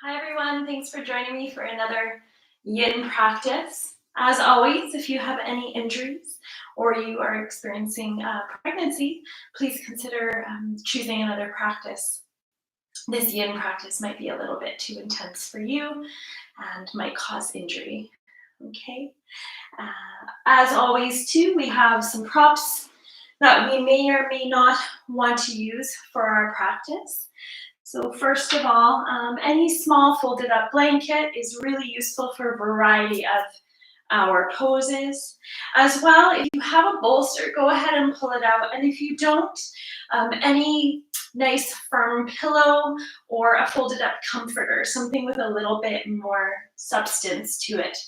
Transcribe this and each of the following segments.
Hi everyone, thanks for joining me for another yin practice. As always, if you have any injuries or you are experiencing pregnancy, please consider choosing another practice. This yin practice might be a little bit too intense for you and might cause injury. Okay. As always, too, we have some props that we may or may not want to use for our practice. So first of all, any small folded up blanket is really useful for a variety of our poses. As well, if you have a bolster, go ahead and pull it out. And if you don't, any nice firm pillow or a folded up comforter, something with a little bit more substance to it,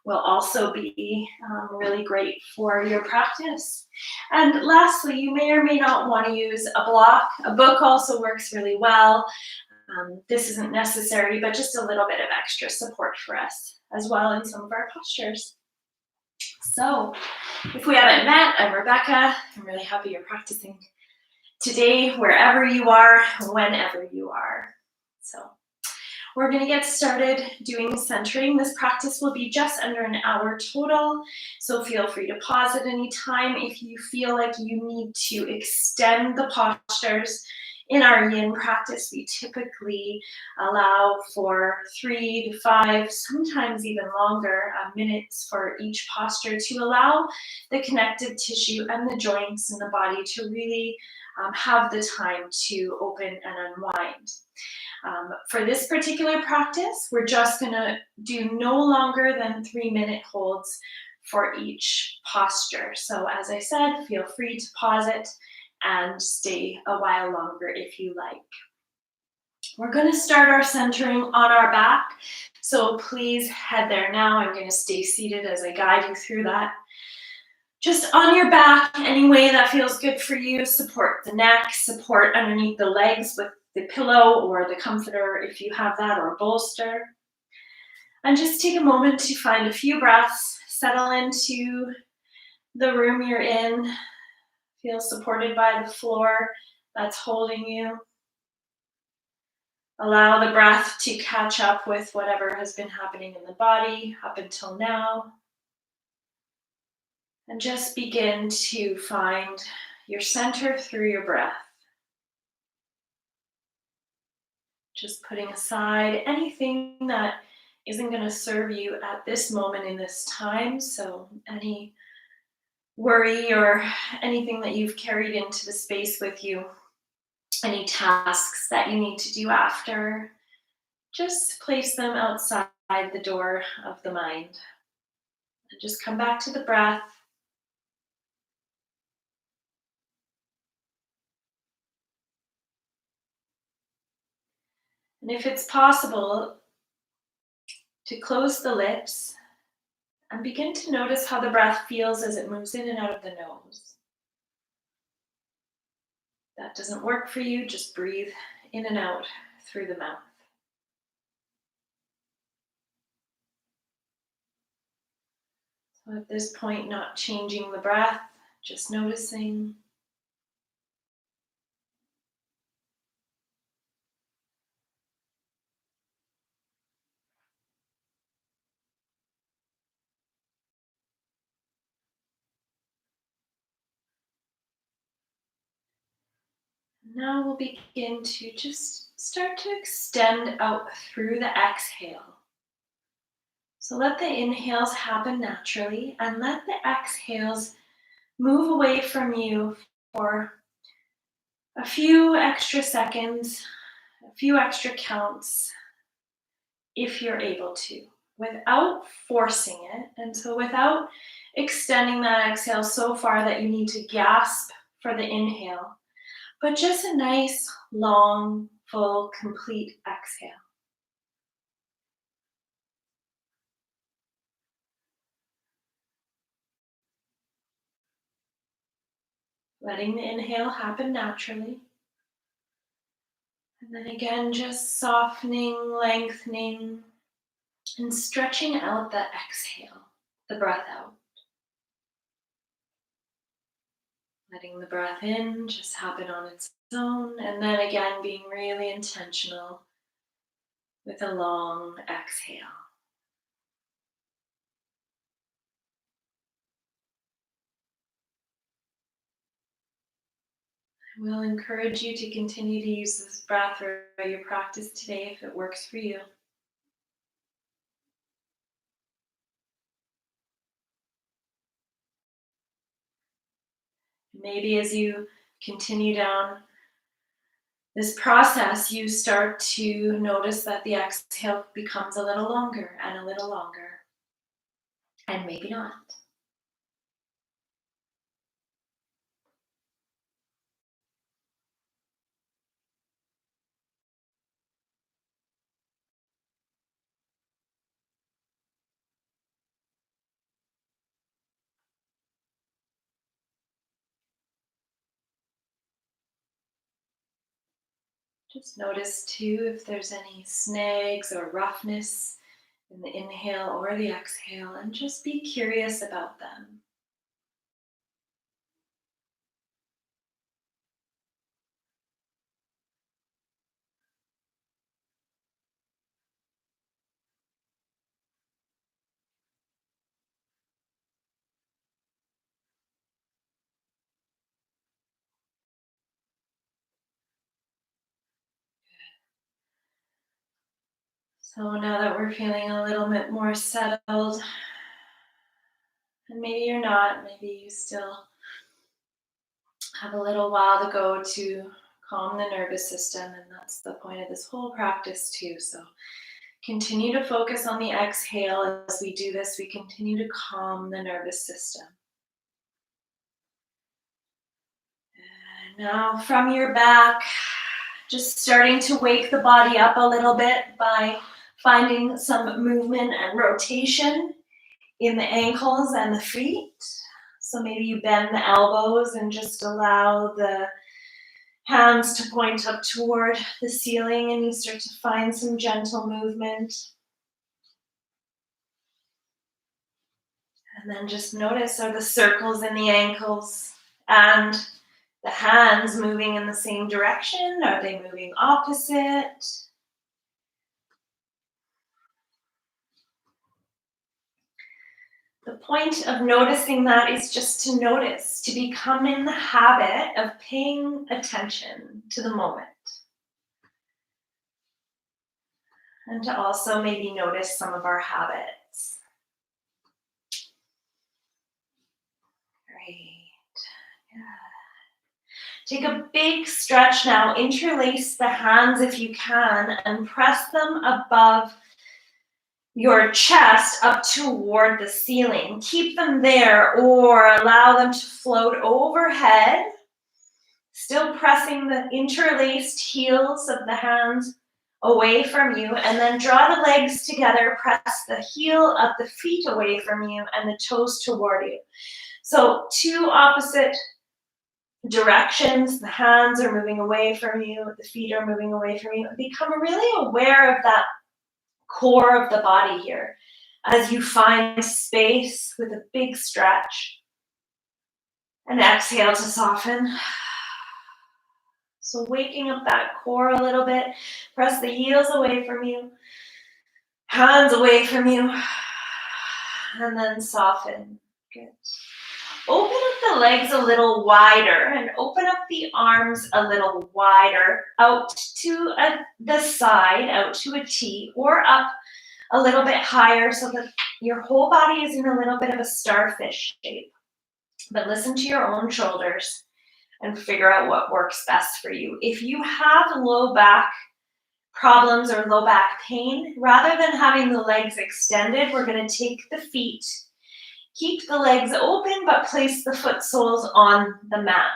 will also be really great for your practice. And lastly, you may or may not want to use a block. A book also works really well. This isn't necessary, but just a little bit of extra support for us as well in some of our postures. So if we haven't met, I'm Rebecca. I'm really happy you're practicing today, wherever you are, whenever you are. So we're going to get started doing centering. This practice will be just under an hour total, so feel free to pause at any time if you feel like you need to extend the postures. In our yin practice, we typically allow for 3 to 5, sometimes even longer minutes for each posture to allow the connective tissue and the joints in the body to really have the time to open and unwind. For this particular practice, we're just going to do no longer than 3-minute holds for each posture. So as I said, feel free to pause it and stay a while longer if you like. We're going to start our centering on our back. So please head there now. I'm going to stay seated as I guide you through that. Just on your back, any way that feels good for you. Support the neck, support underneath the legs with the pillow or the comforter if you have that, or a bolster. And just take a moment to find a few breaths, settle into the room you're in, feel supported by the floor that's holding you. Allow the breath to catch up with whatever has been happening in the body up until now. And just begin to find your center through your breath. Just putting aside anything that isn't going to serve you at this moment in this time. So any worry or anything that you've carried into the space with you, any tasks that you need to do after, just place them outside the door of the mind. And just come back to the breath. And if it's possible, to close the lips and begin to notice how the breath feels as it moves in and out of the nose. If that doesn't work for you, just breathe in and out through the mouth. So at this point, not changing the breath, just noticing. Now we'll begin to just start to extend out through the exhale. So let the inhales happen naturally and let the exhales move away from you for a few extra seconds, a few extra counts, if you're able to, without forcing it. And so without extending that exhale so far that you need to gasp for the inhale, but just a nice, long, full, complete exhale. Letting the inhale happen naturally. And then again, just softening, lengthening, and stretching out the exhale, the breath out. Letting the breath in just happen on its own, and then again being really intentional with a long exhale. I will encourage you to continue to use this breath throughout your practice today if it works for you. Maybe as you continue down this process, you start to notice that the exhale becomes a little longer and a little longer, and maybe not. Just notice too if there's any snags or roughness in the inhale or the exhale, and just be curious about them. So now that we're feeling a little bit more settled, and maybe you're not, maybe you still have a little while to go to calm the nervous system, and that's the point of this whole practice too. So continue to focus on the exhale. As we do this, we continue to calm the nervous system. And now from your back, just starting to wake the body up a little bit by finding some movement and rotation in the ankles and the feet. So maybe you bend the elbows and just allow the hands to point up toward the ceiling, and you start to find some gentle movement. And then just notice, are the circles in the ankles and the hands moving in the same direction? Are they moving opposite? The point of noticing that is just to notice, to become in the habit of paying attention to the moment. And to also maybe notice some of our habits. Great. Yeah. Take a big stretch now. Interlace the hands if you can and press them above your chest up toward the ceiling. Keep them there or allow them to float overhead. Still pressing the interlaced heels of the hands away from you, and then draw the legs together. Press the heel of the feet away from you and the toes toward you. So two opposite directions. The hands are moving away from you, the feet are moving away from you. Become really aware of that core of the body here as you find space with a big stretch. And exhale to soften. So waking up that core a little bit. Press the heels away from you, hands away from you, and then soften. Good. Open up the legs a little wider and open up the arms a little wider out to the side, out to a T, or up a little bit higher so that your whole body is in a little bit of a starfish shape. But listen to your own shoulders and figure out what works best for you. If you have low back problems or low back pain, rather than having the legs extended, we're going to take the feet, keep the legs open, but place the foot soles on the mat.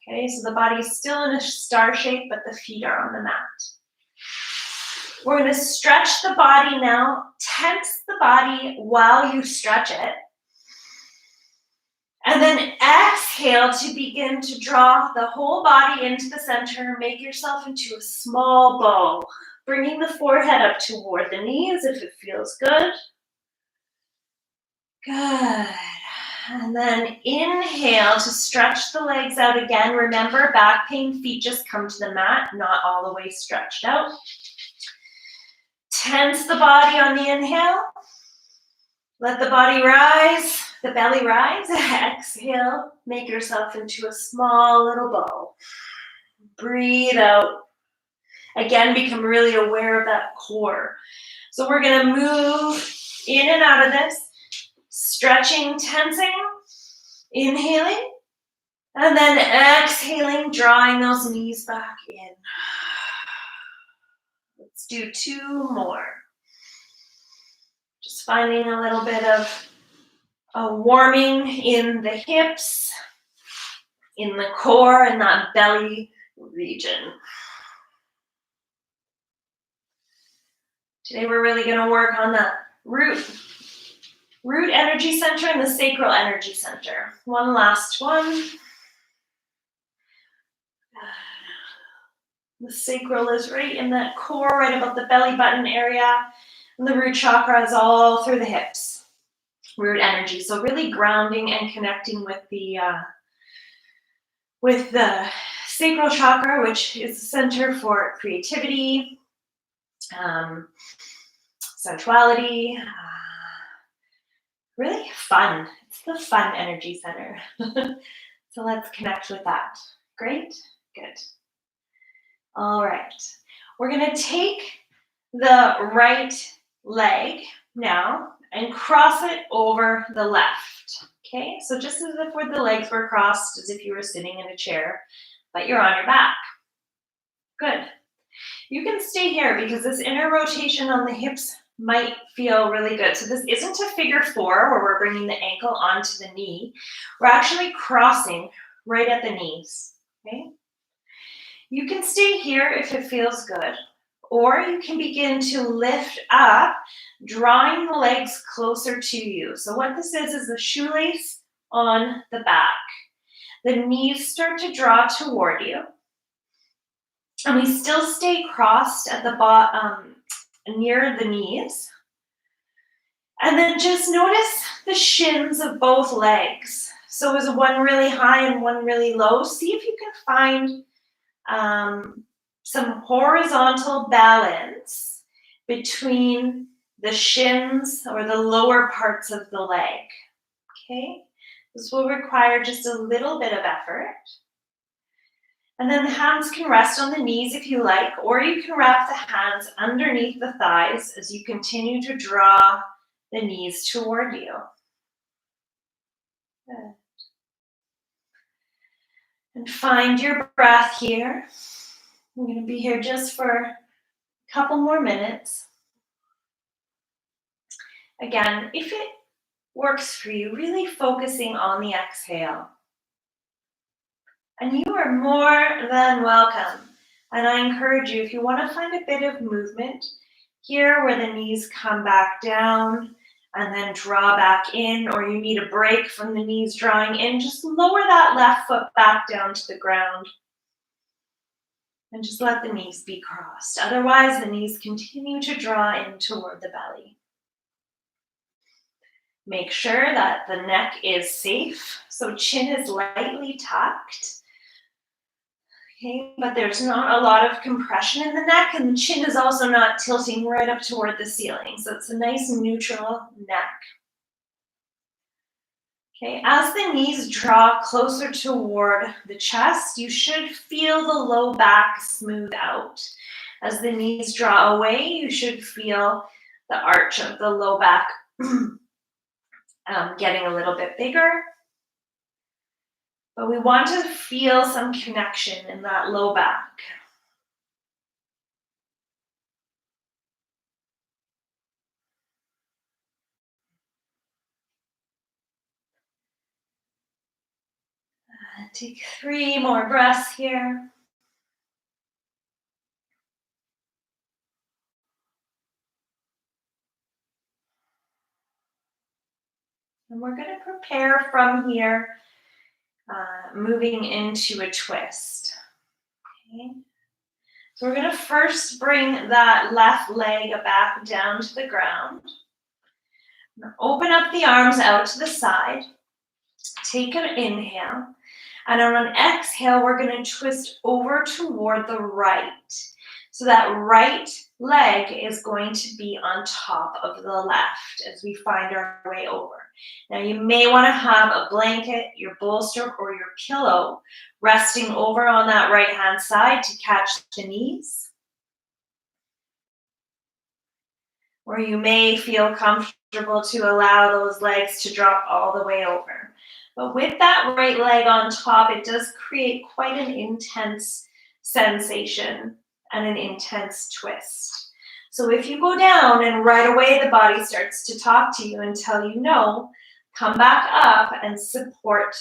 Okay, so the body is still in a star shape, but the feet are on the mat. We're going to stretch the body now. Tense the body while you stretch it. And then exhale to begin to draw the whole body into the center. Make yourself into a small bow, bringing the forehead up toward the knees if it feels good. Good. And then inhale to stretch the legs out again. Remember, back pain, feet just come to the mat, not all the way stretched out. Tense the body on the inhale. Let the body rise, the belly rise. Exhale, make yourself into a small little bow. Breathe out. Again, become really aware of that core. So we're gonna move in and out of this, stretching, tensing, inhaling, and then exhaling, drawing those knees back in. Let's do 2 more. Just finding a little bit of a warming in the hips, in the core, and that belly region. Today we're really going to work on the root energy center and the sacral energy center. One last one. The sacral is right in that core, right above the belly button area. And the root chakra is all through the hips. Root energy. So really grounding and connecting with the sacral chakra, which is the center for creativity, sensuality, really fun. It's the fun energy center. So let's connect with that. Great? Good. All right. We're going to take the right leg now and cross it over the left. Okay? So just as if the legs were crossed, as if you were sitting in a chair, but you're on your back. Good. You can stay here because this inner rotation on the hips might feel really good. So this isn't a figure 4 where we're bringing the ankle onto the knee. We're actually crossing right at the knees. Okay? You can stay here if it feels good, or you can begin to lift up, drawing the legs closer to you. So what this is the shoelace on the back. The knees start to draw toward you. And we still stay crossed at the bottom, near the knees. And then just notice the shins of both legs. So is one really high and one really low? See if you can find some horizontal balance between the shins or the lower parts of the leg. Okay? This will require just a little bit of effort. And then the hands can rest on the knees if you like, or you can wrap the hands underneath the thighs as you continue to draw the knees toward you. Good. And find your breath here. I'm going to be here just for a couple more minutes. Again, if it works for you, really focusing on the exhale. And you are more than welcome. And I encourage you, if you want to find a bit of movement, here where the knees come back down and then draw back in, or you need a break from the knees drawing in, just lower that left foot back down to the ground. And just let the knees be crossed. Otherwise, the knees continue to draw in toward the belly. Make sure that the neck is safe, so chin is lightly tucked. Okay, but there's not a lot of compression in the neck, and the chin is also not tilting right up toward the ceiling. So it's a nice neutral neck. Okay, as the knees draw closer toward the chest, you should feel the low back smooth out. As the knees draw away, you should feel the arch of the low back getting a little bit bigger. But we want to feel some connection in that low back. Take 3 more breaths here. And we're going to prepare from here, moving into a twist. Okay. So we're going to first bring that left leg back down to the ground. Open up the arms out to the side. Take an inhale. And on an exhale, we're going to twist over toward the right. So that right leg is going to be on top of the left as we find our way over. Now you may want to have a blanket, your bolster, or your pillow resting over on that right hand side to catch the knees. Or you may feel comfortable to allow those legs to drop all the way over. But with that right leg on top, it does create quite an intense sensation and an intense twist. So if you go down and right away the body starts to talk to you and tell you no, come back up and support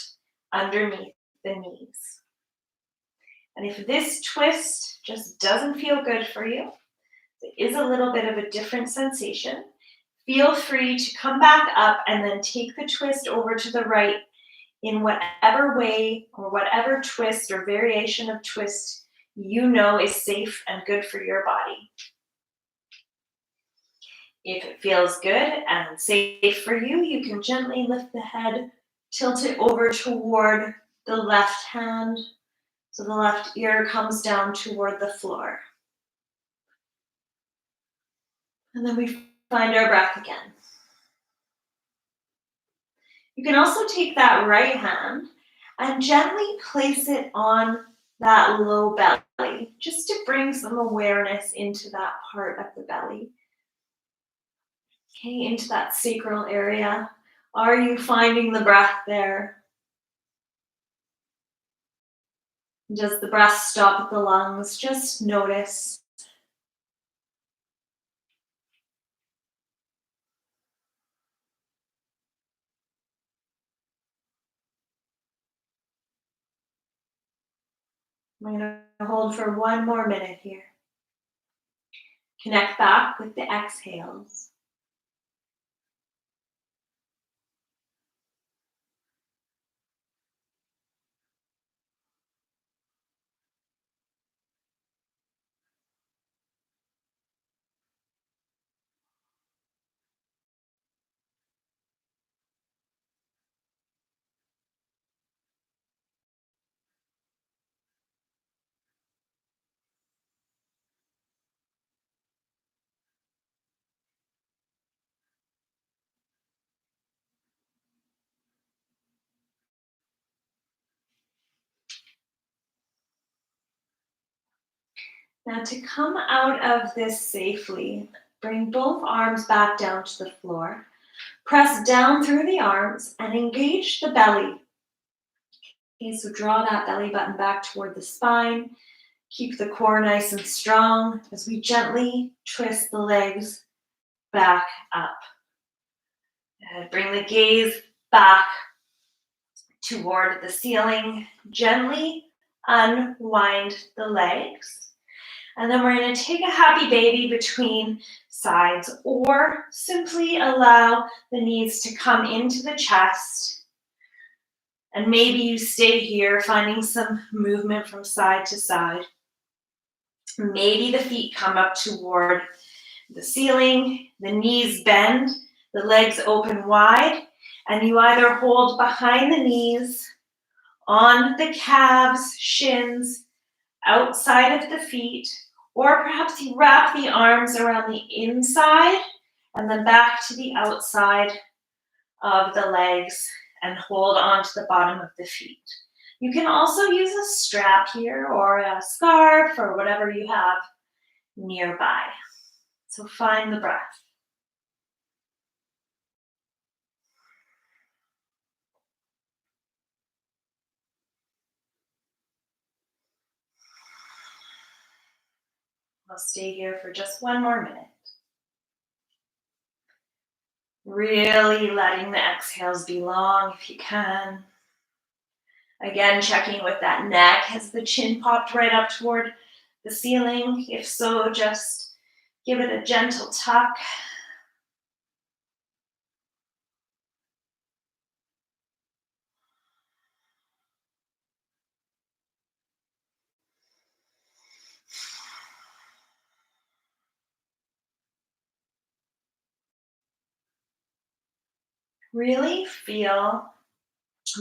underneath the knees. And if this twist just doesn't feel good for you, it is a little bit of a different sensation, feel free to come back up and then take the twist over to the right in whatever way or whatever twist or variation of twist you know is safe and good for your body. If it feels good and safe for you, you can gently lift the head, tilt it over toward the left hand, so the left ear comes down toward the floor. And then we find our breath again. You can also take that right hand and gently place it on that low belly, just to bring some awareness into that part of the belly. Okay, into that sacral area. Are you finding the breath there? Does the breath stop at the lungs? Just notice. I'm going to hold for one more minute here. Connect back with the exhales. Now to come out of this safely, bring both arms back down to the floor. Press down through the arms and engage the belly. Okay, so draw that belly button back toward the spine. Keep the core nice and strong as we gently twist the legs back up. And bring the gaze back toward the ceiling. Gently unwind the legs. And then we're going to take a happy baby between sides, or simply allow the knees to come into the chest. And maybe you stay here, finding some movement from side to side. Maybe the feet come up toward the ceiling, the knees bend, the legs open wide, and you either hold behind the knees, on the calves, shins, outside of the feet, or perhaps you wrap the arms around the inside and then back to the outside of the legs and hold on to the bottom of the feet. You can also use a strap here or a scarf or whatever you have nearby. So find the breath. I'll stay here for just one more minute. Really letting the exhales be long if you can. Again, checking with that neck. Has the chin popped right up toward the ceiling? If so, just give it a gentle tuck. Really feel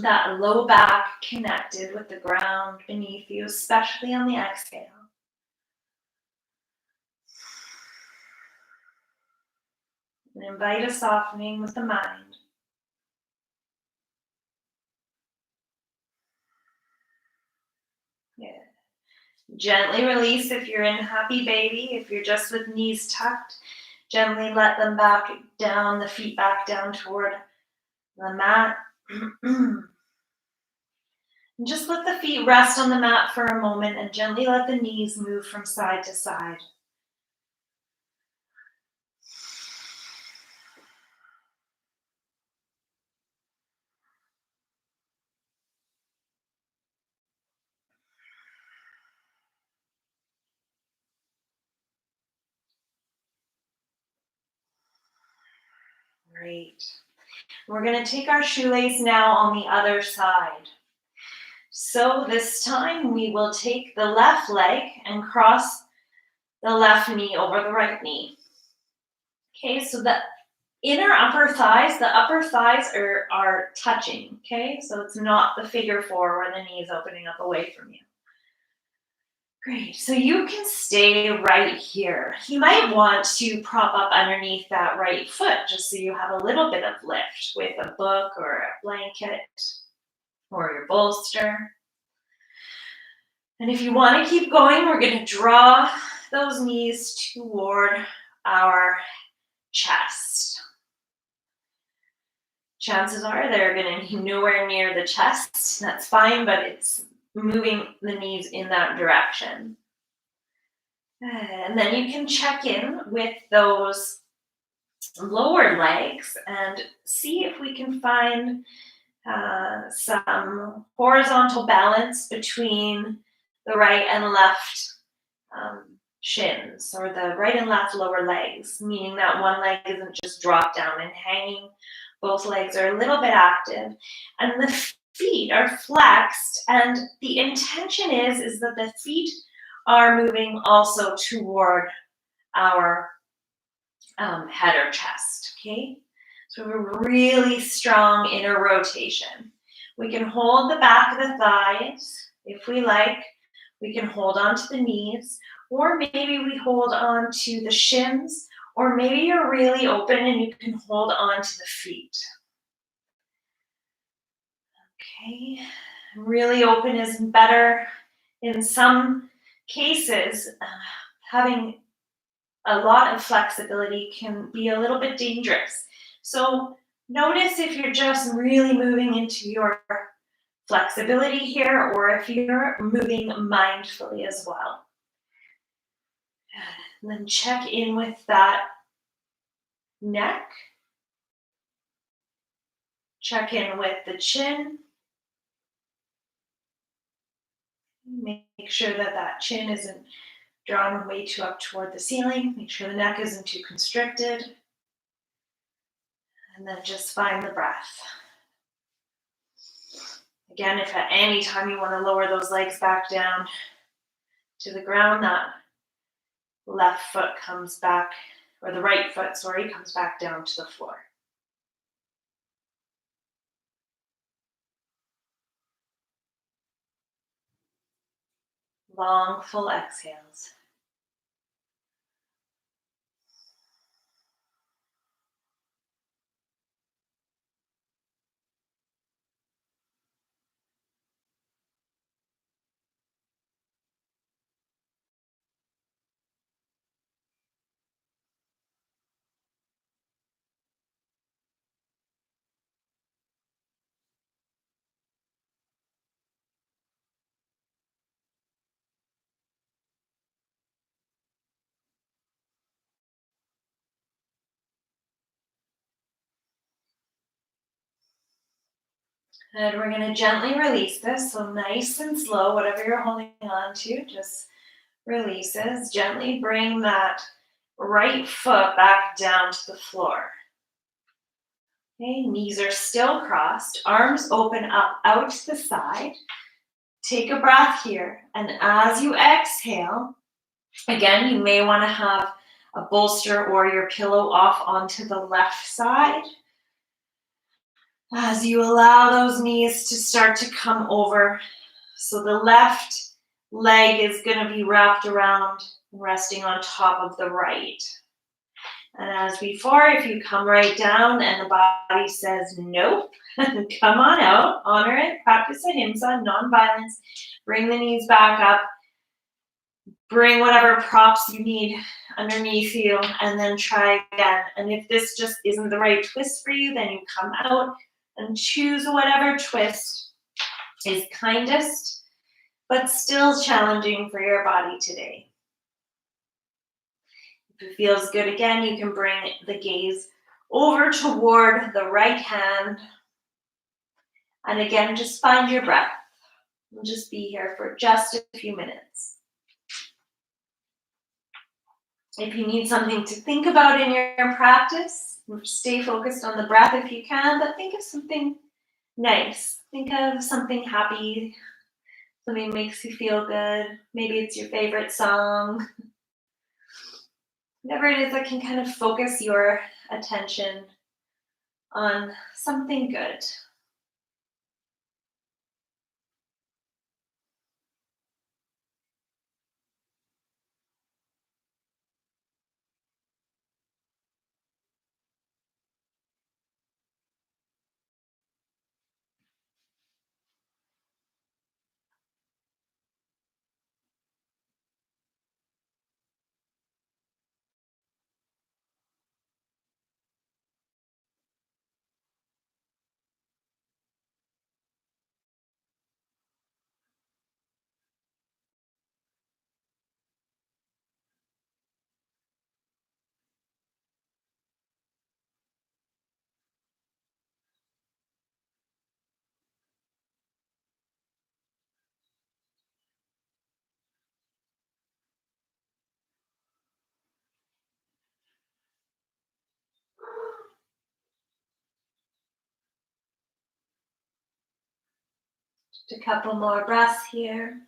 that low back connected with the ground beneath you, especially on the exhale. And invite a softening with the mind. Yeah. Gently release if you're in happy baby. If you're just with knees tucked, gently let them back down, the feet back down toward the mat. And just let the feet rest on the mat for a moment and gently let the knees move from side to side. Great. We're going to take our shoelace now on the other side. So this time we will take the left leg and cross the left knee over the right knee. Okay, so the inner upper thighs, the upper thighs are touching, okay? So it's not the figure four where the knee is opening up away from you. Great, so you can stay right here. You might want to prop up underneath that right foot just so you have a little bit of lift with a book or a blanket or your bolster. And if you want to keep going, we're going to draw those knees toward our chest. Chances are they're going to be nowhere near the chest. That's fine, but it's moving the knees in that direction. And then you can check in with those lower legs and see if we can find some horizontal balance between the right and left shins, or the right and left lower legs, meaning that one leg isn't just dropped down and hanging. Both legs are a little bit active, and the feet are flexed, and the intention is that the feet are moving also toward our head or chest, okay? So a really strong inner rotation. We can hold the back of the thighs if we like. We can hold on to the knees, or maybe we hold on to the shins, or maybe you're really open and you can hold on to the feet. Okay, really open is better. In some cases, having a lot of flexibility can be a little bit dangerous. So notice if you're just really moving into your flexibility here, or if you're moving mindfully as well. And then check in with that neck. Check in with the chin. Make sure that that chin isn't drawn way too up toward the ceiling. Make sure the neck isn't too constricted. And then just find the breath. Again, if at any time you want to lower those legs back down to the ground, that left foot comes back, or the right foot, sorry, comes back down to the floor. Long, full exhales. And we're going to gently release this, so nice and slow, whatever you're holding on to, just releases. Gently bring that right foot back down to the floor. Okay, knees are still crossed, arms open up out to the side. Take a breath here, and as you exhale, again, you may want to have a bolster or your pillow off onto the left side. As you allow those knees to start to come over, so the left leg is going to be wrapped around and resting on top of the right. And as before, if you come right down and the body says nope, come on out, honor it, practice ahimsa, non-violence, bring the knees back up, bring whatever props you need underneath you, and then try again. And if this just isn't the right twist for you, then you come out and choose whatever twist is kindest, but still challenging for your body today. If it feels good again, you can bring the gaze over toward the right hand. And again, just find your breath. We'll just be here for just a few minutes. If you need something to think about in your practice, stay focused on the breath if you can, but think of something nice. Think of something happy, something that makes you feel good. Maybe it's your favorite song. Whatever it is that can kind of focus your attention on something good. Just a couple more breaths here.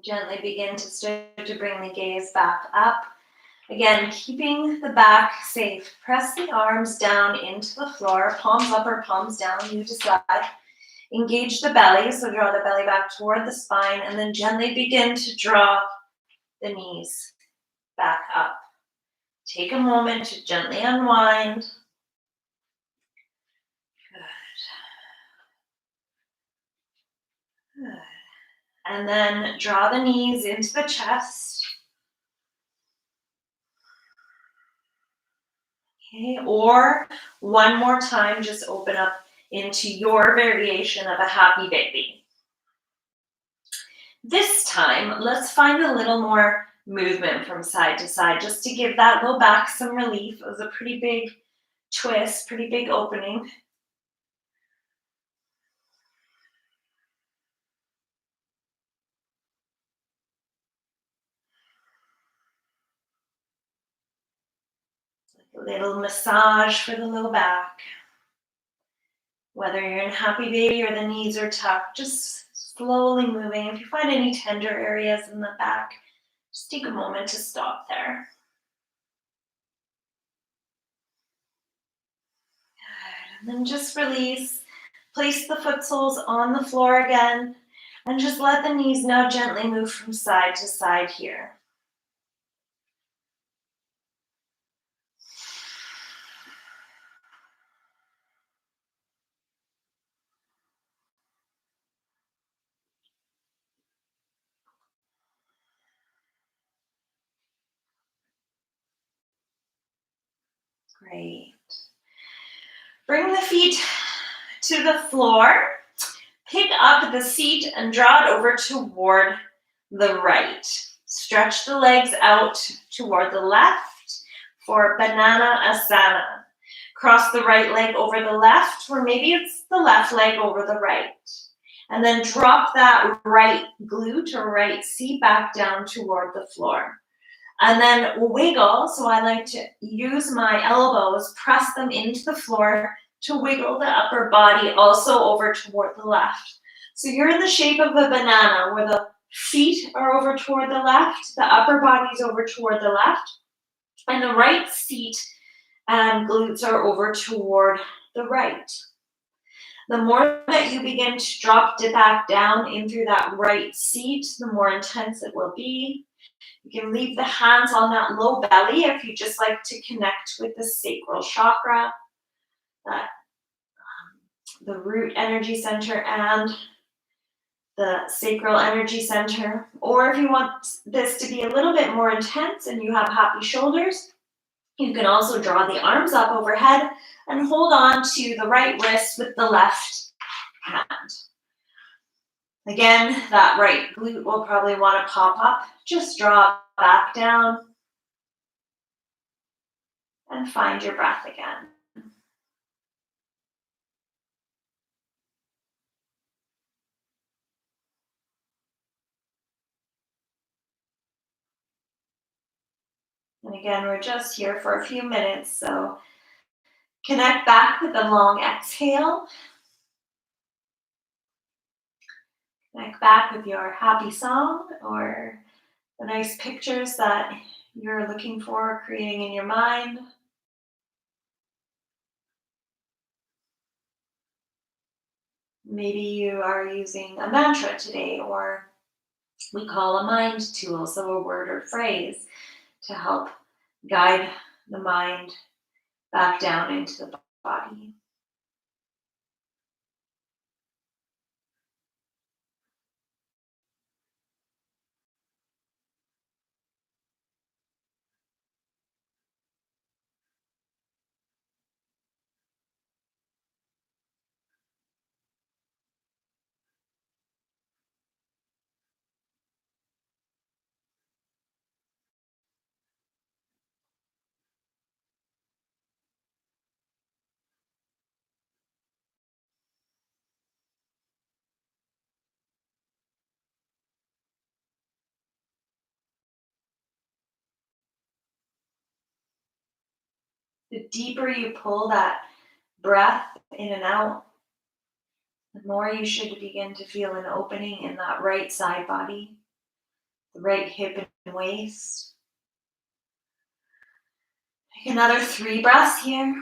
Gently begin to start to bring the gaze back up. Again, keeping the back safe. Press the arms down into the floor, palms up or palms down, you decide. Engage the belly, so draw the belly back toward the spine, and then gently begin to draw the knees back up. Take a moment to gently unwind. Good. Good. And then draw the knees into the chest. Okay, or one more time, just open up into your variation of a happy baby. This time, let's find a little more movement from side to side, just to give that low back some relief. It was a pretty big twist, pretty big opening. A little massage for the low back. Whether you're in happy baby or the knees are tucked, just slowly moving. If you find any tender areas in the back, just take a moment to stop there. Good. And then just release. Place the foot soles on the floor again, and just let the knees now gently move from side to side here. Great. Bring the feet to the floor. Pick up the seat and draw it over toward the right. Stretch the legs out toward the left for Banana Asana. Cross the right leg over the left, or maybe it's the left leg over the right. And then drop that right glute or right seat back down toward the floor. And then wiggle, so I like to use my elbows, press them into the floor to wiggle the upper body also over toward the left. So you're in the shape of a banana where the feet are over toward the left, the upper body's over toward the left, and the right seat and glutes are over toward the right. The more that you begin to drop back down in through that right seat, the more intense it will be. You can leave the hands on that low belly if you just like to connect with the sacral chakra, that the root energy center and the sacral energy center. Or if you want this to be a little bit more intense and you have happy shoulders, you can also draw the arms up overhead and hold on to the right wrist with the left hand. Again, that right glute will probably want to pop up. Just draw back down and find your breath again. And again, we're just here for a few minutes, so connect back with a long exhale. Connect back with your happy song or the nice pictures that you're looking for, creating in your mind. Maybe you are using a mantra today, or we call a mind tool, so a word or phrase to help guide the mind back down into the body. The deeper you pull that breath in and out, the more you should begin to feel an opening in that right side body, the right hip and waist. Take another 3 breaths here.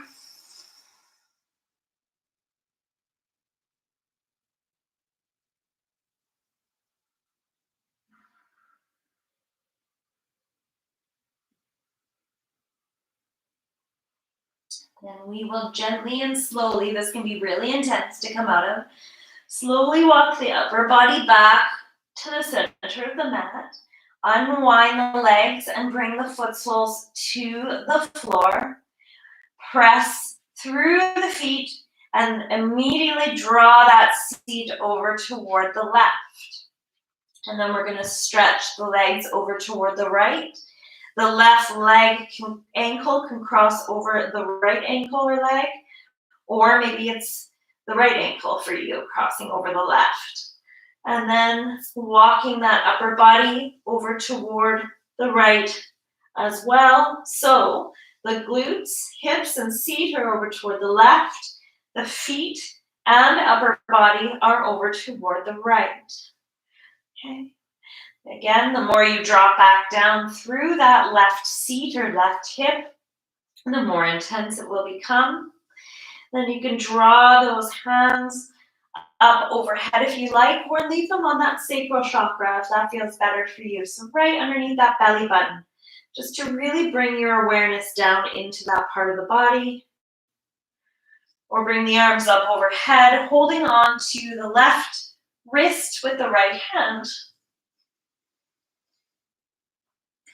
Then we will gently and slowly, this can be really intense to come out of, slowly walk the upper body back to the center of the mat. Unwind the legs and bring the foot soles to the floor. Press through the feet and immediately draw that seat over toward the left. And then we're going to stretch the legs over toward the right. The left ankle can cross over the right ankle or leg, or maybe it's the right ankle for you crossing over the left. And then walking that upper body over toward the right as well. So the glutes, hips, and seat are over toward the left. The feet and upper body are over toward the right. Okay. Again, the more you drop back down through that left seat or left hip, the more intense it will become. Then you can draw those hands up overhead if you like, or leave them on that sacral chakra if that feels better for you. So right underneath that belly button, just to really bring your awareness down into that part of the body. Or bring the arms up overhead, holding on to the left wrist with the right hand.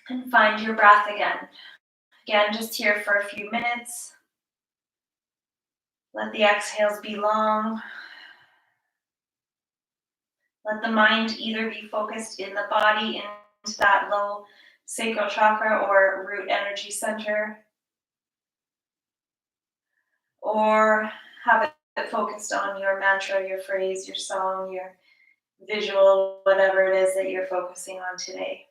And find your breath again. Again, just here for a few minutes. Let the exhales be long. Let the mind either be focused in the body, into that low sacral chakra or root energy center, or have it focused on your mantra, your phrase, your song, your visual, whatever it is that you're focusing on today.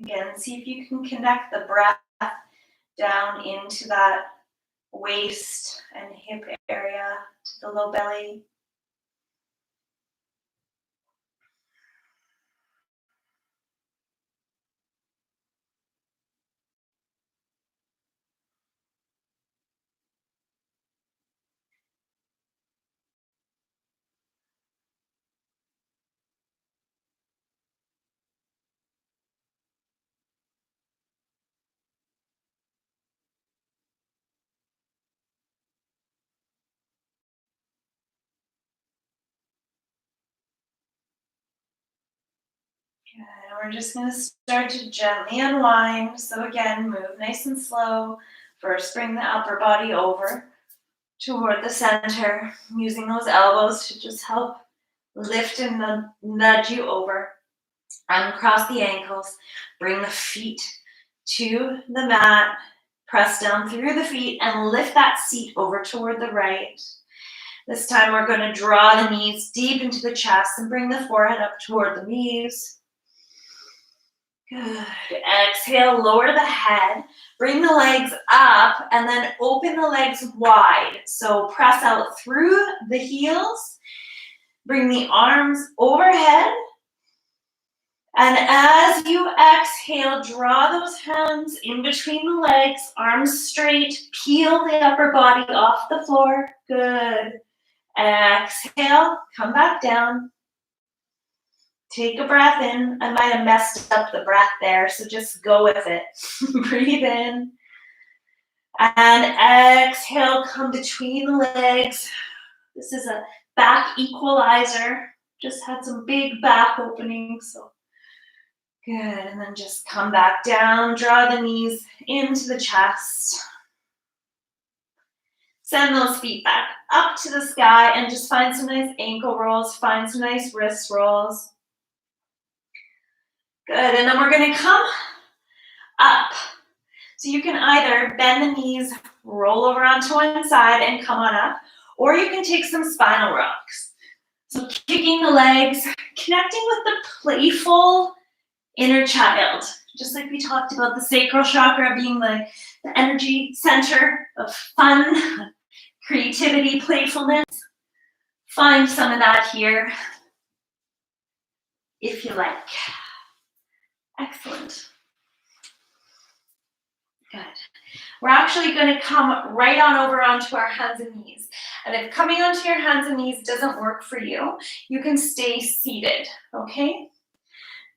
Again, see if you can connect the breath down into that waist and hip area to the low belly. Good. We're just going to start to gently unwind. So again, move nice and slow. First, bring the upper body over toward the center, using those elbows to just help lift and nudge you over. Uncross the ankles. Bring the feet to the mat. Press down through the feet and lift that seat over toward the right. This time we're going to draw the knees deep into the chest and bring the forehead up toward the knees. Good. Exhale, lower the head. Bring the legs up and then open the legs wide. So press out through the heels. Bring the arms overhead. And as you exhale, draw those hands in between the legs, arms straight. Peel the upper body off the floor. Good. Exhale, come back down. Take a breath in. I might have messed up the breath there, so just go with it. Breathe in. And exhale, come between the legs. This is a back equalizer. Just had some big back openings, so good. And then just come back down. Draw the knees into the chest. Send those feet back up to the sky and just find some nice ankle rolls. Find some nice wrist rolls. Good, and then we're gonna come up. So you can either bend the knees, roll over onto one side and come on up, or you can take some spinal rocks. So kicking the legs, connecting with the playful inner child. Just like we talked about the sacral chakra being the energy center of fun, creativity, playfulness. Find some of that here, if you like. Excellent. Good. We're actually going to come right on over onto our hands and knees. And if coming onto your hands and knees doesn't work for you, you can stay seated, okay?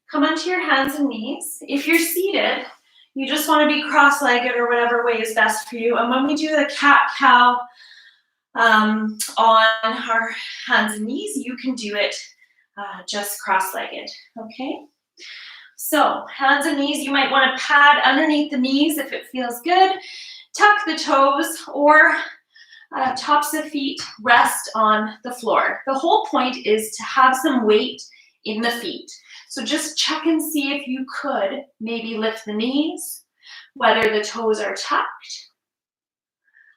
Come onto your hands and knees. If you're seated, you just want to be cross-legged or whatever way is best for you. And when we do the cat-cow on our hands and knees, you can do it just cross-legged, okay? So hands and knees, you might want to pad underneath the knees if it feels good. Tuck the toes or tops of feet rest on the floor. The whole point is to have some weight in the feet. So just check and see if you could maybe lift the knees, whether the toes are tucked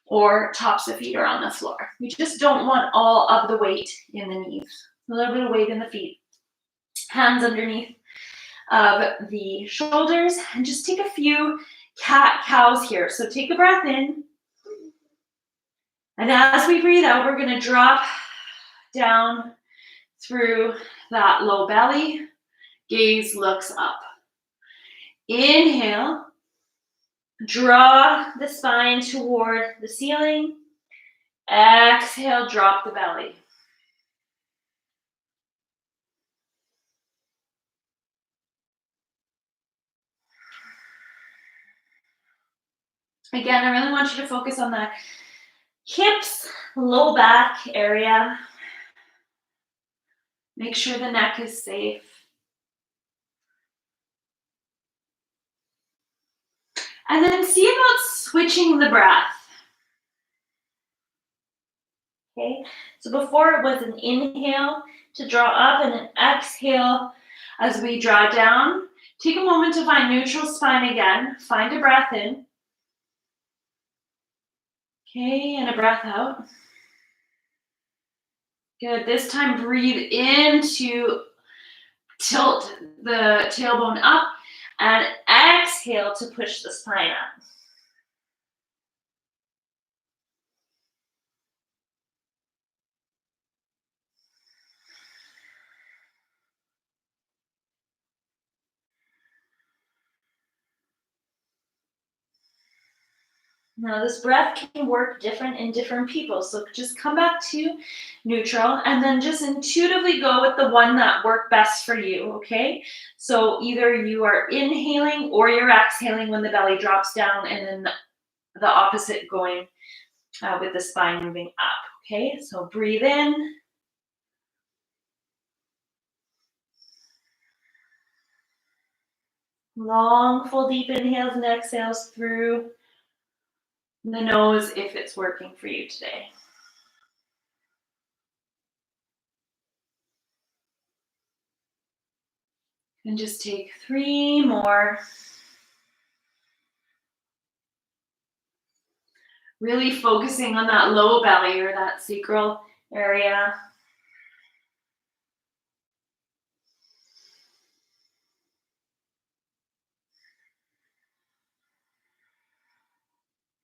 or tops of feet are on the floor. We just don't want all of the weight in the knees. A little bit of weight in the feet. Hands underneath of the shoulders, and just take a few cat-cows here. So take a breath in, and as we breathe out, we're going to drop down through that low belly. Gaze looks up. Inhale, draw the spine toward the ceiling. Exhale, drop the belly. Again, I really want you to focus on the hips, low back area. Make sure the neck is safe. And then see about switching the breath. Okay, so before it was an inhale to draw up and an exhale as we draw down. Take a moment to find neutral spine again. Find a breath in. Okay, and a breath out. Good. This time breathe in to tilt the tailbone up. And exhale to push the spine up. Now this breath can work different in different people, so just come back to neutral and then just intuitively go with the one that worked best for you, okay? So either you are inhaling or you're exhaling when the belly drops down, and then the opposite going with the spine moving up, okay? So breathe in. Long, full, deep inhales and exhales through the nose if it's working for you today. And just take 3 more. Really focusing on that low belly or that sacral area.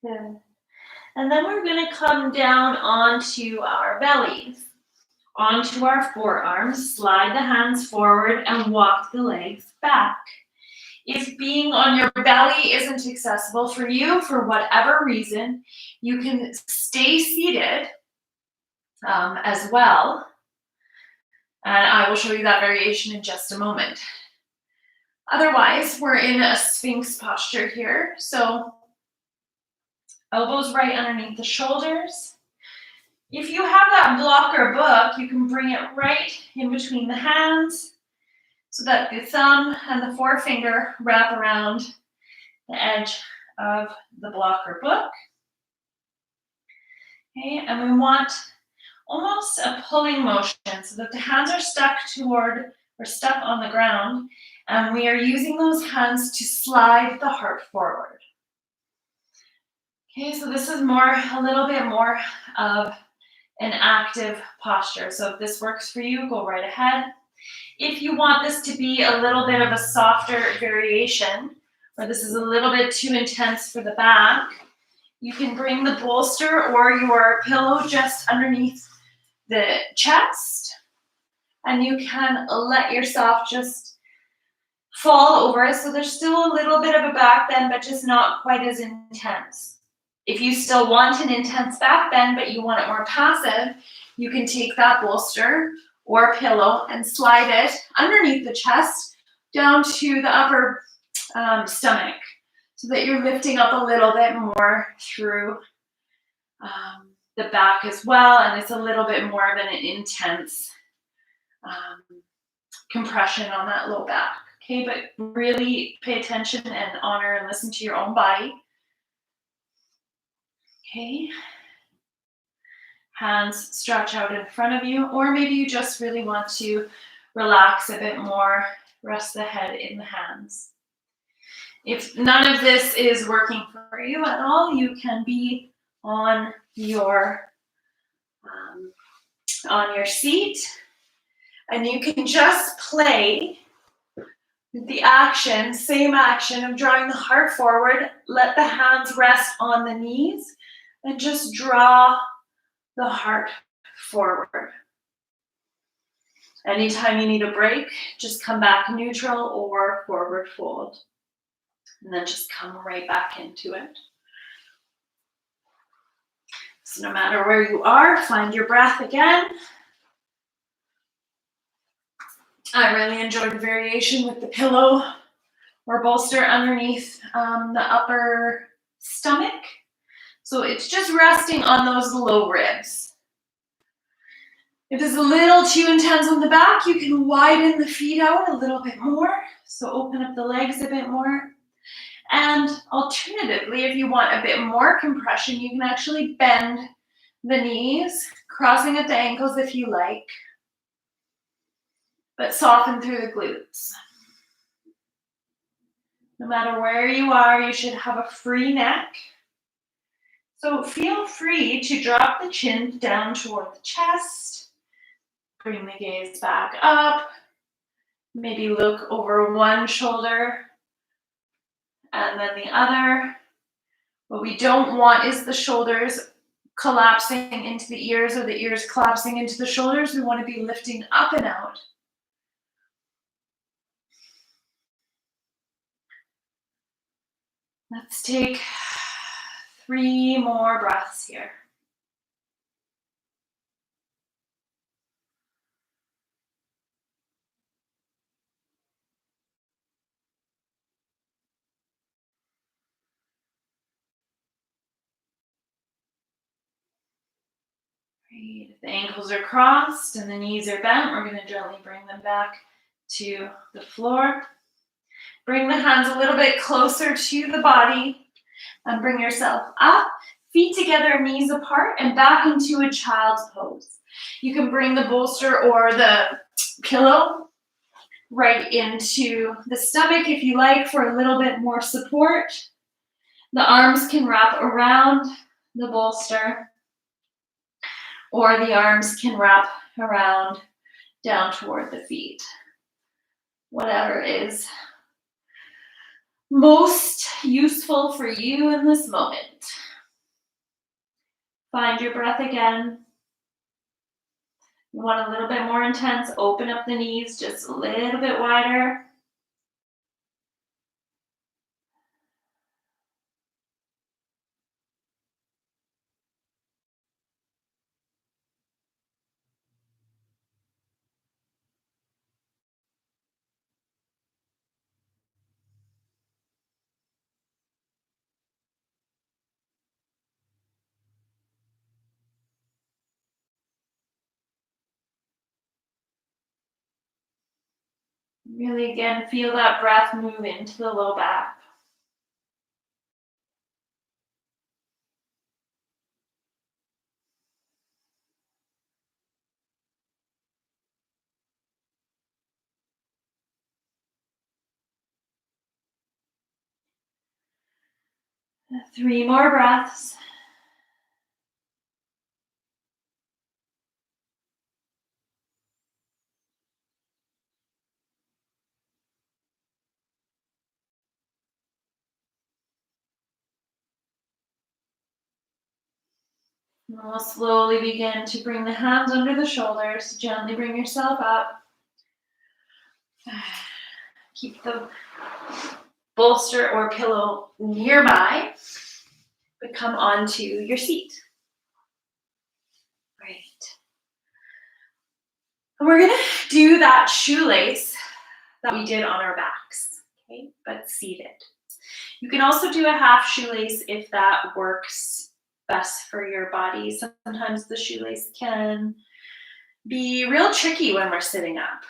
Good. And then we're going to come down onto our bellies, onto our forearms, slide the hands forward and walk the legs back. If being on your belly isn't accessible for you for whatever reason, you can stay seated as well. And I will show you that variation in just a moment. Otherwise, we're in a Sphinx posture here. So elbows right underneath the shoulders. If you have that block or book, you can bring it right in between the hands so that the thumb and the forefinger wrap around the edge of the block or book. Okay, and we want almost a pulling motion so that the hands are stuck on the ground, and we are using those hands to slide the heart forward. Okay, so this is a little bit more of an active posture. So if this works for you, go right ahead. If you want this to be a little bit of a softer variation, or this is a little bit too intense for the back, you can bring the bolster or your pillow just underneath the chest, and you can let yourself just fall over. So there's still a little bit of a back bend, but just not quite as intense. If you still want an intense back bend, but you want it more passive, you can take that bolster or pillow and slide it underneath the chest down to the upper stomach, so that you're lifting up a little bit more through the back as well, and it's a little bit more of an intense compression on that low back. Okay, but really pay attention and honor and listen to your own body. Okay. Hands stretch out in front of you, or maybe you just really want to relax a bit more, rest the head in the hands. If none of this is working for you at all, you can be on your seat, and you can just play the action, same action of drawing the heart forward. Let the hands rest on the knees and just draw the heart forward. Anytime you need a break, just come back neutral or forward fold, and then just come right back into it. So no matter where you are, find your breath again. I really enjoyed the variation with the pillow or bolster underneath the upper stomach. So it's just resting on those low ribs. If it's a little too intense on the back, you can widen the feet out a little bit more. So open up the legs a bit more. And alternatively, if you want a bit more compression, you can actually bend the knees, crossing at the ankles if you like, but soften through the glutes. No matter where you are, you should have a free neck. So feel free to drop the chin down toward the chest. Bring the gaze back up. Maybe look over one shoulder and then the other. What we don't want is the shoulders collapsing into the ears or the ears collapsing into the shoulders. We want to be lifting up and out. Let's take 3 more breaths here. Great. If the ankles are crossed and the knees are bent, we're going to gently bring them back to the floor. Bring the hands a little bit closer to the body and bring yourself up, feet together, knees apart, and back into a child's pose. You can bring the bolster or the pillow right into the stomach if you like for a little bit more support. The arms can wrap around the bolster, or the arms can wrap around down toward the feet. Whatever is most useful for you in this moment. Find your breath again. You want a little bit more intense, open up the knees just a little bit wider. Really, again, feel that breath move into the low back. Three more breaths. And we'll slowly begin to bring the hands under the shoulders. Gently bring yourself up. Keep the bolster or pillow nearby, but come onto your seat. Great. And we're gonna do that shoelace that we did on our backs, okay, but seated. You can also do a half shoelace if that works best for your body. Sometimes the shoelace can be real tricky when we're sitting up.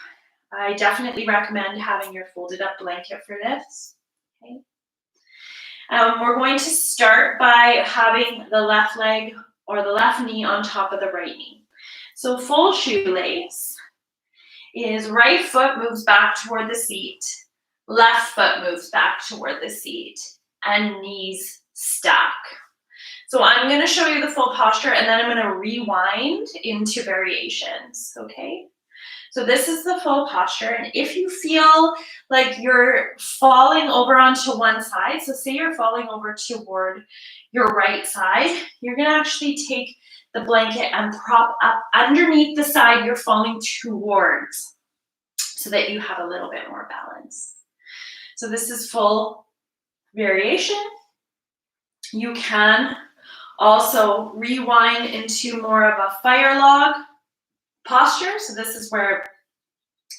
I definitely recommend having your folded up blanket for this. Okay. We're going to start by having the left leg or the left knee on top of the right knee. So full shoelace is right foot moves back toward the seat, left foot moves back toward the seat, and knees stack. So I'm going to show you the full posture and then I'm going to rewind into variations, okay? So this is the full posture, and if you feel like you're falling over onto one side, so say you're falling over toward your right side, you're going to actually take the blanket and prop up underneath the side you're falling towards so that you have a little bit more balance. So this is full variation. You can also rewind into more of a fire log posture. So this is where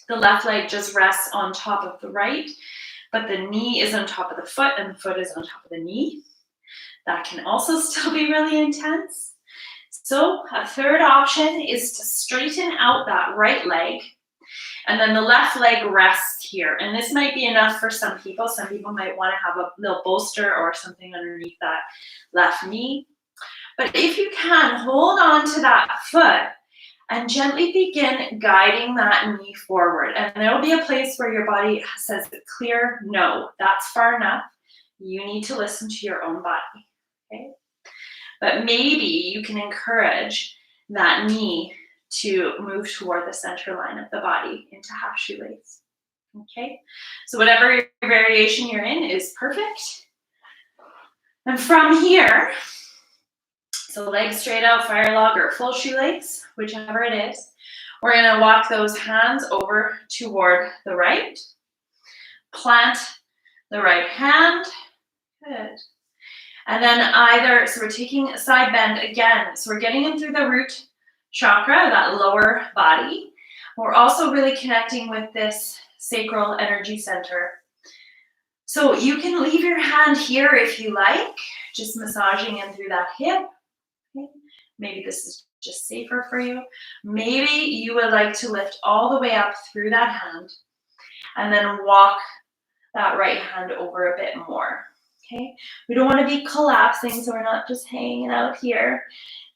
the left leg just rests on top of the right, but the knee is on top of the foot and the foot is on top of the knee. That can also still be really intense. So a third option is to straighten out that right leg, and then the left leg rests here. And this might be enough for some people. Some people might want to have a little bolster or something underneath that left knee. But if you can, hold on to that foot and gently begin guiding that knee forward. And there will be a place where your body says clear no, that's far enough. You need to listen to your own body, okay? But maybe you can encourage that knee to move toward the center line of the body into half shoelace, Okay, so whatever variation you're in is perfect. And from here, so legs straight out, fire log or full shoelace, whichever it is, we're gonna walk those hands over toward the right. Plant the right hand, good. And then either, so we're taking a side bend again. So we're getting in through the root chakra, that lower body. We're also really connecting with this sacral energy center. So you can leave your hand here if you like, just massaging in through that hip. Okay. Maybe this is just safer for you. Maybe you would like to lift all the way up through that hand and then walk that right hand over a bit more. Okay, we don't want to be collapsing, so we're not just hanging out here.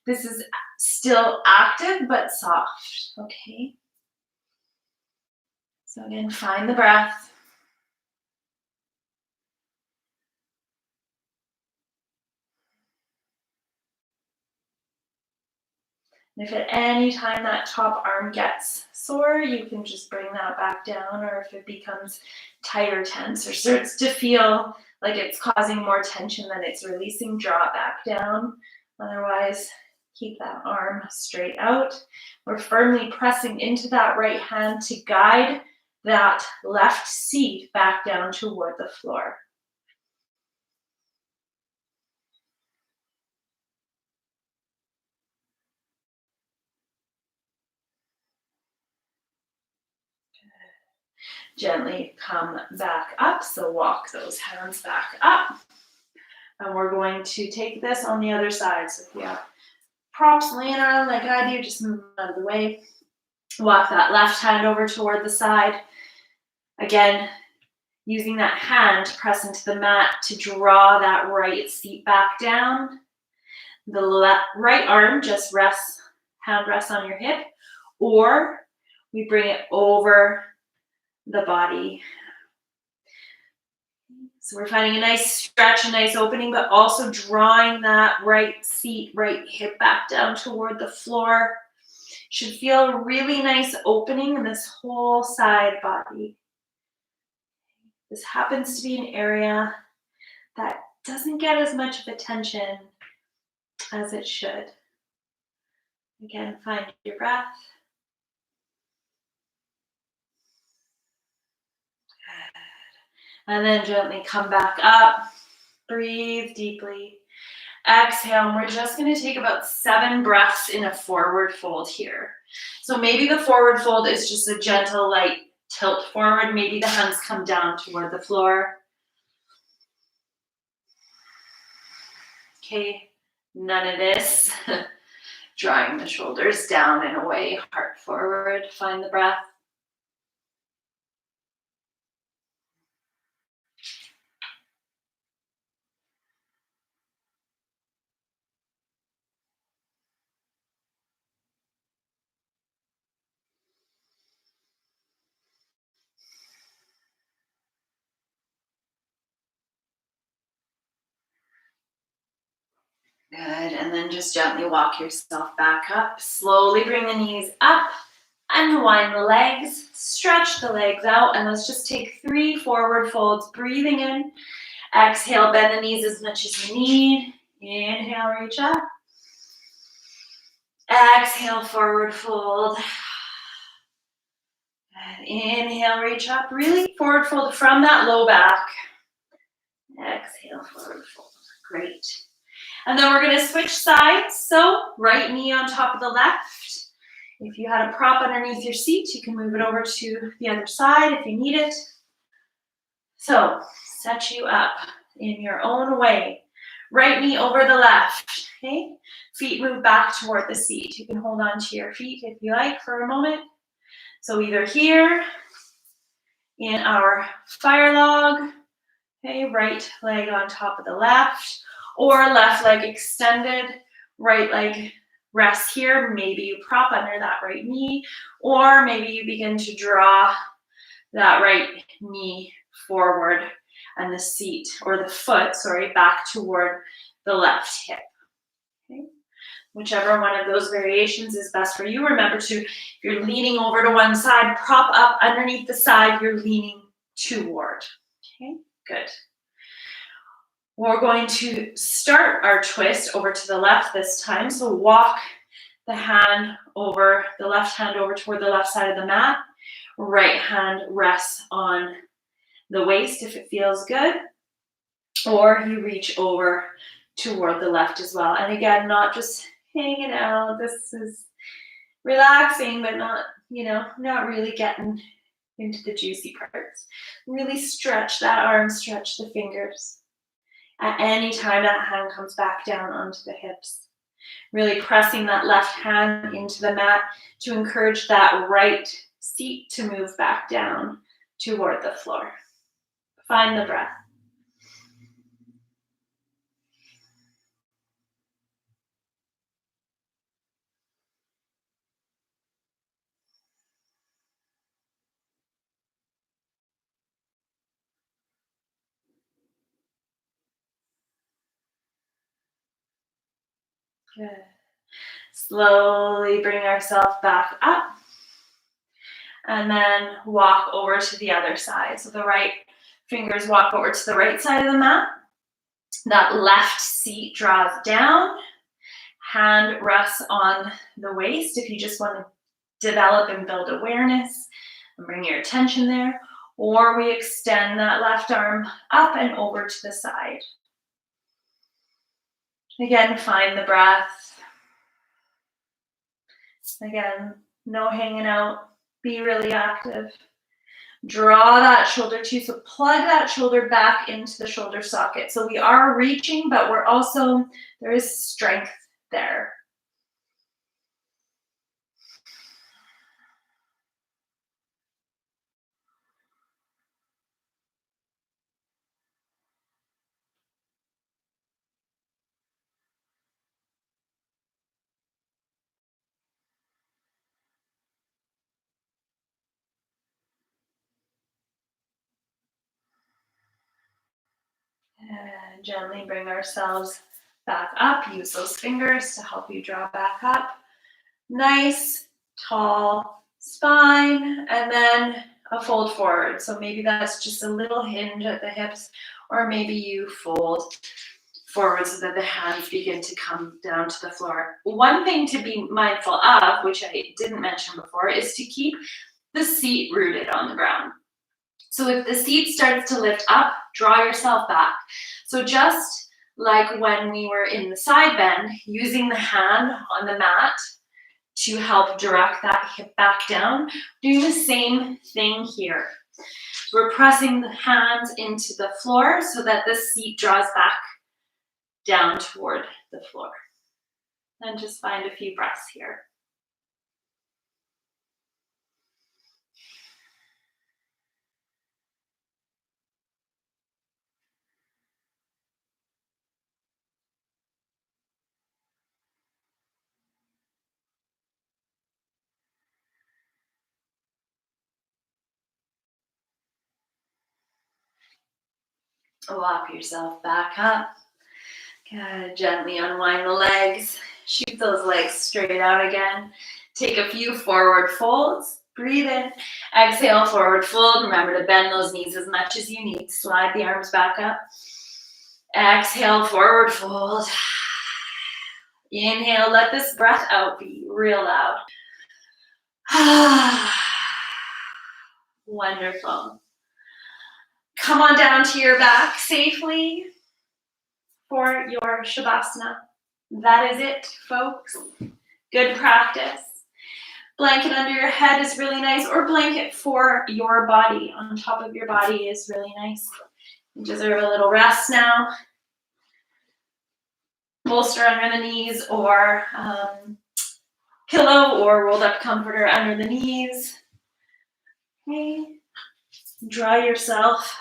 This is still active but soft. Okay, so again, find the breath. And if at any time that top arm gets sore, you can just bring that back down, or if it becomes tight or tense or starts to feel like it's causing more tension than it's releasing, draw it back down. Otherwise, keep that arm straight out. We're firmly pressing into that right hand to guide that left seat back down toward the floor. Gently come back up, so walk those hands back up. And we're going to take this on the other side. So if you have props laying around like I do, just move them out of the way. Walk that left hand over toward the side. Again, using that hand to press into the mat to draw that right seat back down. The right arm just rests, hand rests on your hip, or we bring it over the body. So we're finding a nice stretch, a nice opening, but also drawing that right seat, right hip back down toward the floor. Should feel a really nice opening in this whole side body. This happens to be an area that doesn't get as much of attention as it should. Again, find your breath. And then gently come back up. Breathe deeply. Exhale, and we're just going to take about 7 breaths in a forward fold here. So maybe the forward fold is just a gentle, light tilt forward. Maybe the hands come down toward the floor. Okay, none of this. Drawing the shoulders down and away, heart forward. Find the breath. Good, and then just gently walk yourself back up. Slowly bring the knees up, unwind the legs, stretch the legs out, and let's just take 3 forward folds, breathing in. Exhale, bend the knees as much as you need. Inhale, reach up. Exhale, forward fold. And inhale, reach up. Really forward fold from that low back. Exhale, forward fold. Great. And then we're going to switch sides. So right knee on top of the left. If you had a prop underneath your seat, you can move it over to the other side if you need it. So set you up in your own way. Right knee over the left. Okay. Feet move back toward the seat. You can hold on to your feet if you like for a moment. So either here in our fire log, okay, right leg on top of the left, or left leg extended, right leg rests here. Maybe you prop under that right knee, or maybe you begin to draw that right knee forward and the seat, or the foot, sorry, back toward the left hip. Okay. Whichever one of those variations is best for you. Remember to, if you're leaning over to one side, prop up underneath the side you're leaning toward. Okay, good. We're going to start our twist over to the left this time. So walk the hand over, the left hand over toward the left side of the mat. Right hand rests on the waist if it feels good. Or you reach over toward the left as well. And again, not just hanging out. This is relaxing, but not, not really getting into the juicy parts. Really stretch that arm, stretch the fingers. At any time that hand comes back down onto the hips. Really pressing that left hand into the mat to encourage that right seat to move back down toward the floor. Find the breath. Good. Slowly bring ourselves back up. And then walk over to the other side. So the right fingers walk over to the right side of the mat. That left seat draws down. Hand rests on the waist if you just want to develop and build awareness and bring your attention there. Or we extend that left arm up and over to the side. Again, find the breath. Again, no hanging out. Be really active. Draw that shoulder too. So plug that shoulder back into the shoulder socket. So we are reaching, but we're also, there is strength there. And gently bring ourselves back up. Use those fingers to help you draw back up. Nice, tall spine, and then a fold forward. So maybe that's just a little hinge at the hips, or maybe you fold forward so that the hands begin to come down to the floor. One thing to be mindful of, which I didn't mention before, is to keep the seat rooted on the ground. So if the seat starts to lift up, draw yourself back. So just like when we were in the side bend, using the hand on the mat to help direct that hip back down, doing the same thing here. We're pressing the hands into the floor so that the seat draws back down toward the floor. And just find a few breaths here. Walk yourself back up. Good. Gently unwind the legs. Shoot those legs straight out again. Take a few forward folds. Breathe in. Exhale, forward fold. Remember to bend those knees as much as you need. Slide the arms back up. Exhale, forward fold. Inhale, let this breath out be real loud. Wonderful. Come on down to your back safely for your Shavasana. That is it, folks. Good practice. Blanket under your head is really nice, or blanket for your body. On top of your body is really nice. You deserve a little rest now. Bolster under the knees, or pillow or rolled up comforter under the knees. Okay. Draw yourself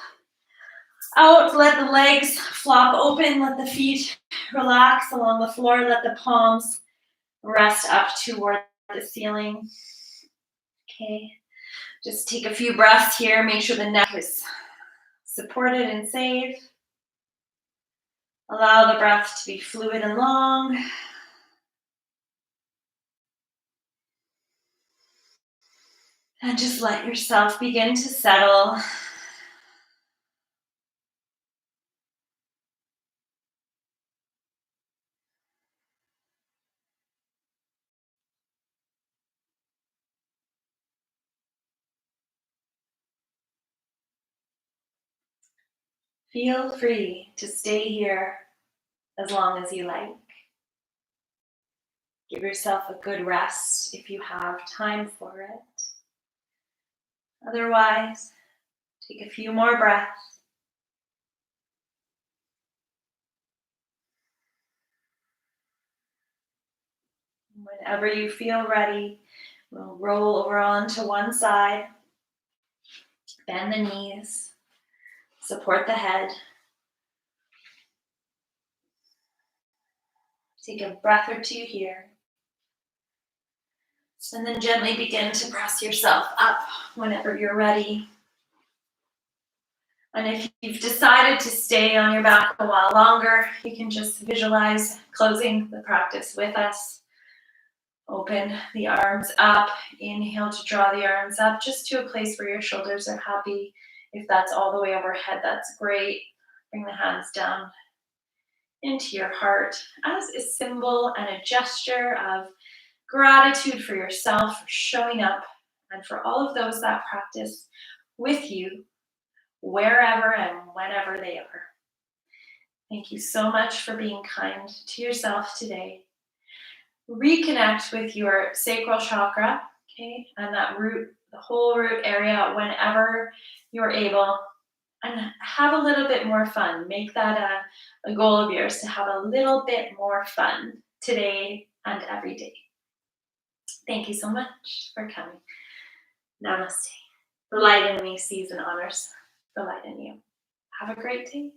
out. Let the legs flop open. Let the feet relax along the floor. Let the palms rest up toward the ceiling. Okay. Just take a few breaths here. Make sure the neck is supported and safe. Allow the breath to be fluid and long. And just let yourself begin to settle. Feel free to stay here as long as you like. Give yourself a good rest if you have time for it. Otherwise, take a few more breaths. Whenever you feel ready, we'll roll over onto one side, bend the knees, support the head. Take a breath or two here. And then gently begin to press yourself up whenever you're ready. And if you've decided to stay on your back a while longer, you can just visualize closing the practice with us. Open the arms up. Inhale to draw the arms up just to a place where your shoulders are happy. If that's all the way overhead, that's great. Bring the hands down into your heart as a symbol and a gesture of gratitude for yourself, for showing up, and for all of those that practice with you, wherever and whenever they are. Thank you so much for being kind to yourself today. Reconnect with your sacral chakra, okay, and that root, the whole root area whenever you're able, and have a little bit more fun. Make that a goal of yours to have a little bit more fun today and every day. Thank you so much for coming. Namaste. The light in me sees and honors the light in you. Have a great day.